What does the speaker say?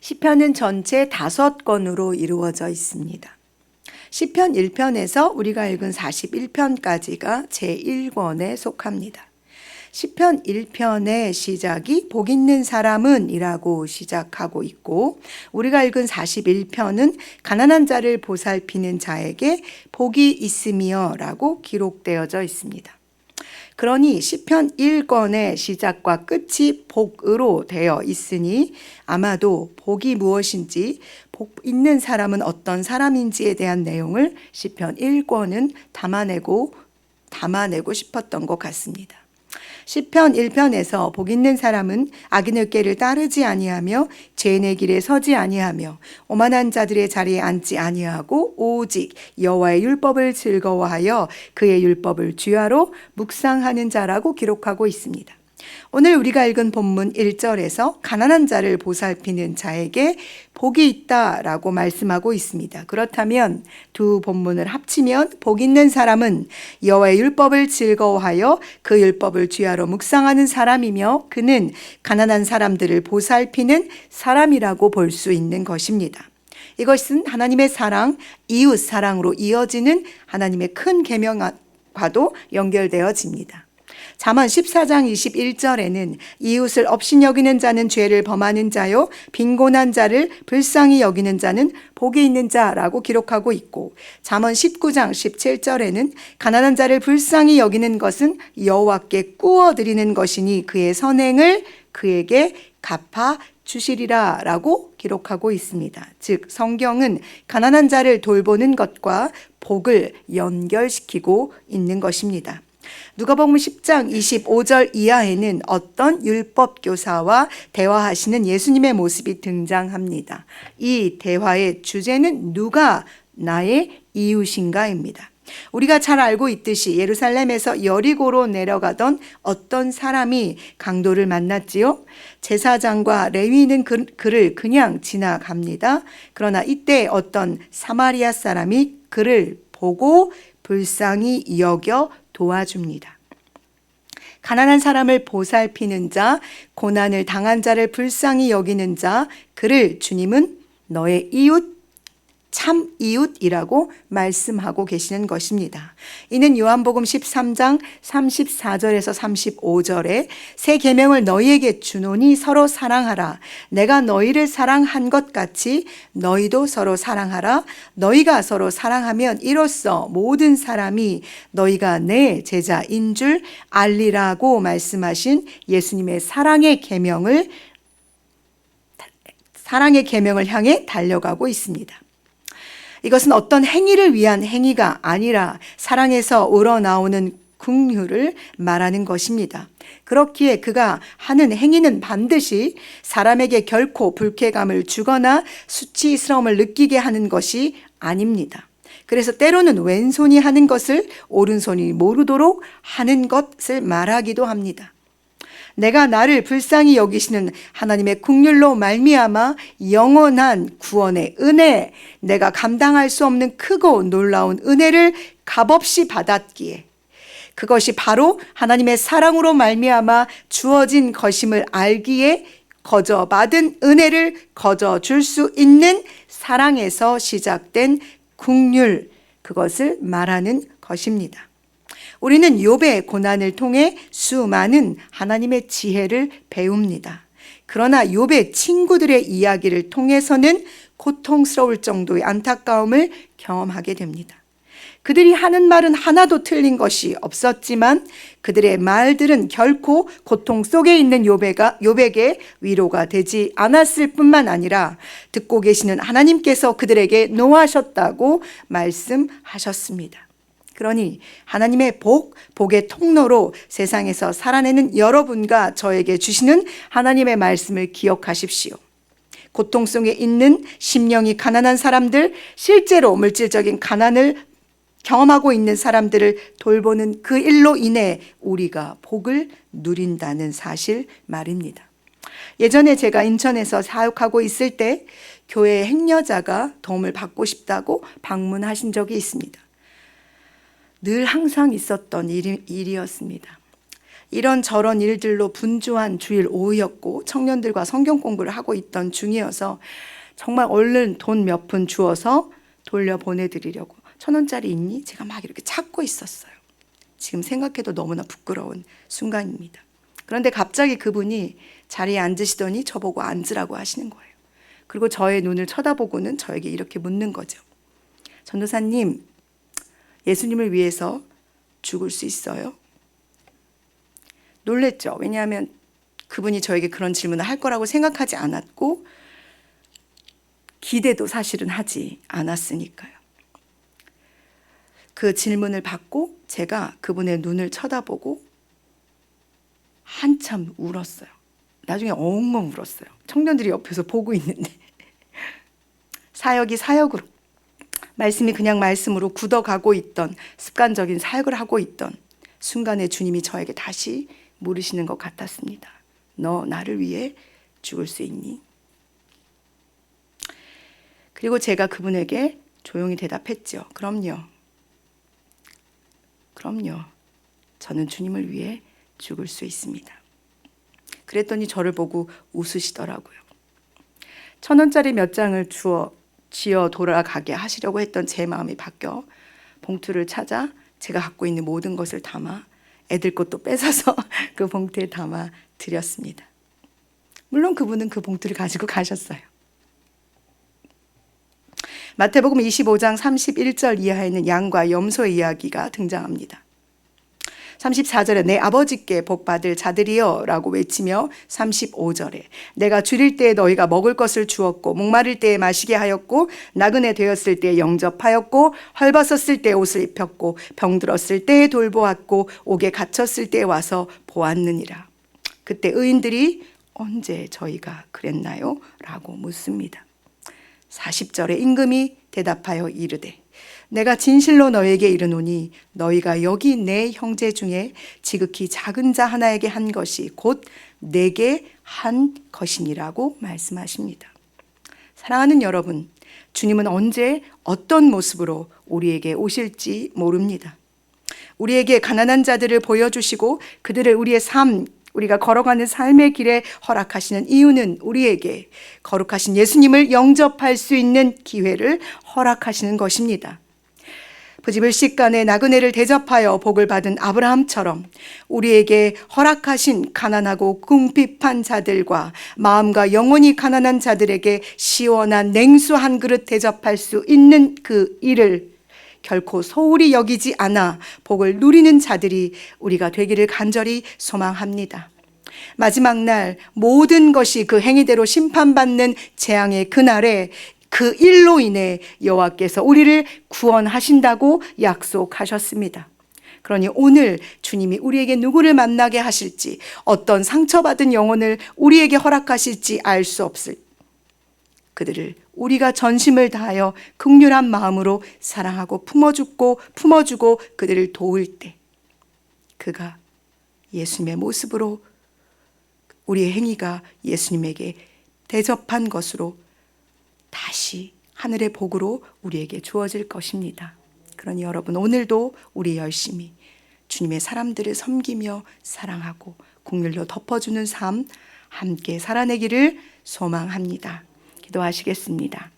시편은 전체 5권으로 이루어져 있습니다. 시편 1편에서 우리가 읽은 41편까지가 제1권에 속합니다. 시편 1편의 시작이 복 있는 사람은 이라고 시작하고 있고, 우리가 읽은 41편은 가난한 자를 보살피는 자에게 복이 있으며 라고 기록되어져 있습니다. 그러니 시편 1권의 시작과 끝이 복으로 되어 있으니 아마도 복이 무엇인지, 복 있는 사람은 어떤 사람인지에 대한 내용을 시편 1권은 담아내고 싶었던 것 같습니다. 시편 1편에서 복 있는 사람은 악인의 꾀를 따르지 아니하며 죄인의 길에 서지 아니하며 오만한 자들의 자리에 앉지 아니하고 오직 여호와의 율법을 즐거워하여 그의 율법을 주야로 묵상하는 자라고 기록하고 있습니다. 오늘 우리가 읽은 본문 1절에서 가난한 자를 보살피는 자에게 복이 있다라고 말씀하고 있습니다. 그렇다면 두 본문을 합치면 복 있는 사람은 여호와의 율법을 즐거워하여 그 율법을 주야로 묵상하는 사람이며 그는 가난한 사람들을 보살피는 사람이라고 볼 수 있는 것입니다. 이것은 하나님의 사랑, 이웃 사랑으로 이어지는 하나님의 큰 계명과도 연결되어집니다. 잠언 14장 21절에는 이웃을 업신여기는 자는 죄를 범하는 자요 빈곤한 자를 불쌍히 여기는 자는 복이 있는 자라고 기록하고 있고, 잠언 19장 17절에는 가난한 자를 불쌍히 여기는 것은 여호와께 꾸어드리는 것이니 그의 선행을 그에게 갚아 주시리라 라고 기록하고 있습니다. 즉 성경은 가난한 자를 돌보는 것과 복을 연결시키고 있는 것입니다. 누가복음 10장 25절 이하에는 어떤 율법 교사와 대화하시는 예수님의 모습이 등장합니다. 이 대화의 주제는 누가 나의 이웃인가입니다. 우리가 잘 알고 있듯이 예루살렘에서 여리고로 내려가던 어떤 사람이 강도를 만났지요. 제사장과 레위인은 그를 그냥 지나갑니다. 그러나 이때 어떤 사마리아 사람이 그를 보고 불쌍히 여겨 도와줍니다. 가난한 사람을 보살피는 자, 고난을 당한 자를 불쌍히 여기는 자, 그를 주님은 너의 이웃, 참 이웃이라고 말씀하고 계시는 것입니다. 이는 요한복음 13장 34절에서 35절에 새 계명을 너희에게 주노니 서로 사랑하라. 내가 너희를 사랑한 것 같이 너희도 서로 사랑하라. 너희가 서로 사랑하면 이로써 모든 사람이 너희가 내 제자인 줄 알리라고 말씀하신 예수님의 사랑의 계명을 향해 달려가고 있습니다. 이것은 어떤 행위를 위한 행위가 아니라 사랑에서 우러나오는 긍휼을 말하는 것입니다. 그렇기에 그가 하는 행위는 반드시 사람에게 결코 불쾌감을 주거나 수치스러움을 느끼게 하는 것이 아닙니다. 그래서 때로는 왼손이 하는 것을 오른손이 모르도록 하는 것을 말하기도 합니다. 내가 나를 불쌍히 여기시는 하나님의 긍휼로 말미암아 영원한 구원의 은혜, 내가 감당할 수 없는 크고 놀라운 은혜를 값없이 받았기에 그것이 바로 하나님의 사랑으로 말미암아 주어진 것임을 알기에 거저 받은 은혜를 거저 줄 수 있는 사랑에서 시작된 긍휼, 그것을 말하는 것입니다. 우리는 욥의 고난을 통해 수많은 하나님의 지혜를 배웁니다. 그러나 욥의 친구들의 이야기를 통해서는 고통스러울 정도의 안타까움을 경험하게 됩니다. 그들이 하는 말은 하나도 틀린 것이 없었지만 그들의 말들은 결코 고통 속에 있는 욥에게 위로가 되지 않았을 뿐만 아니라 듣고 계시는 하나님께서 그들에게 노하셨다고 말씀하셨습니다. 그러니 하나님의 복의 통로로 세상에서 살아내는 여러분과 저에게 주시는 하나님의 말씀을 기억하십시오. 고통 속에 있는 심령이 가난한 사람들, 실제로 물질적인 가난을 경험하고 있는 사람들을 돌보는 그 일로 인해 우리가 복을 누린다는 사실 말입니다. 예전에 제가 인천에서 사역하고 있을 때 교회 행여자가 도움을 받고 싶다고 방문하신 적이 있습니다. 늘 항상 있었던 일이었습니다. 이런저런 일들로 분주한 주일 오후였고 청년들과 성경 공부를 하고 있던 중이어서 정말 얼른 돈 몇 푼 주어서 돌려보내드리려고 1,000원짜리 있니? 제가 막 이렇게 찾고 있었어요. 지금 생각해도 너무나 부끄러운 순간입니다. 그런데 갑자기 그분이 자리에 앉으시더니 저보고 앉으라고 하시는 거예요. 그리고 저의 눈을 쳐다보고는 저에게 이렇게 묻는 거죠. 전도사님, 예수님을 위해서 죽을 수 있어요? 놀랬죠. 왜냐하면 그분이 저에게 그런 질문을 할 거라고 생각하지 않았고 기대도 사실은 하지 않았으니까요. 그 질문을 받고 제가 그분의 눈을 쳐다보고 한참 울었어요. 나중에 엉엉 울었어요. 청년들이 옆에서 보고 있는데 사역이 사역으로, 말씀이 그냥 말씀으로 굳어가고 있던, 습관적인 사역을 하고 있던 순간에 주님이 저에게 다시 물으시는 것 같았습니다. 너 나를 위해 죽을 수 있니? 그리고 제가 그분에게 조용히 대답했죠. 그럼요. 저는 주님을 위해 죽을 수 있습니다. 그랬더니 저를 보고 웃으시더라고요. 1,000원짜리 몇 장을 쥐어 돌아가게 하시려고 했던 제 마음이 바뀌어 봉투를 찾아 제가 갖고 있는 모든 것을 담아 애들 것도 뺏어서 그 봉투에 담아 드렸습니다. 물론 그분은 그 봉투를 가지고 가셨어요. 마태복음 25장 31절 이하에는 양과 염소의 이야기가 등장합니다. 34절에 내 아버지께 복받을 자들이여 라고 외치며 35절에 내가 줄일 때에 너희가 먹을 것을 주었고 목마를 때에 마시게 하였고 나그네 되었을 때에 영접하였고 헐벗었을 때에 옷을 입혔고 병들었을 때에 돌보았고 옥에 갇혔을 때에 와서 보았느니라. 그때 의인들이 언제 저희가 그랬나요? 라고 묻습니다. 40절에 임금이 대답하여 이르되 내가 진실로 너에게 이르노니 너희가 여기 내 형제 중에 지극히 작은 자 하나에게 한 것이 곧 내게 한 것이니라고 말씀하십니다. 사랑하는 여러분, 주님은 언제 어떤 모습으로 우리에게 오실지 모릅니다. 우리에게 가난한 자들을 보여주시고 그들을 우리의 우리가 걸어가는 삶의 길에 허락하시는 이유는 우리에게 거룩하신 예수님을 영접할 수 있는 기회를 허락하시는 것입니다. 부지불식간에 나그네를 대접하여 복을 받은 아브라함처럼 우리에게 허락하신 가난하고 궁핍한 자들과 마음과 영혼이 가난한 자들에게 시원한 냉수 한 그릇 대접할 수 있는 그 일을 결코 소홀히 여기지 않아 복을 누리는 자들이 우리가 되기를 간절히 소망합니다. 마지막 날 모든 것이 그 행위대로 심판받는 재앙의 그날에 그 일로 인해 여호와께서 우리를 구원하신다고 약속하셨습니다. 그러니 오늘 주님이 우리에게 누구를 만나게 하실지, 어떤 상처받은 영혼을 우리에게 허락하실지 알 수 없을 그들을 우리가 전심을 다하여 긍휼한 마음으로 사랑하고 품어주고 그들을 도울 때 그가 예수님의 모습으로, 우리의 행위가 예수님에게 대접한 것으로 다시 하늘의 복으로 우리에게 주어질 것입니다. 그러니 여러분, 오늘도 우리 열심히 주님의 사람들을 섬기며 사랑하고 긍휼로 덮어주는 삶 함께 살아내기를 소망합니다. 기도하시겠습니다.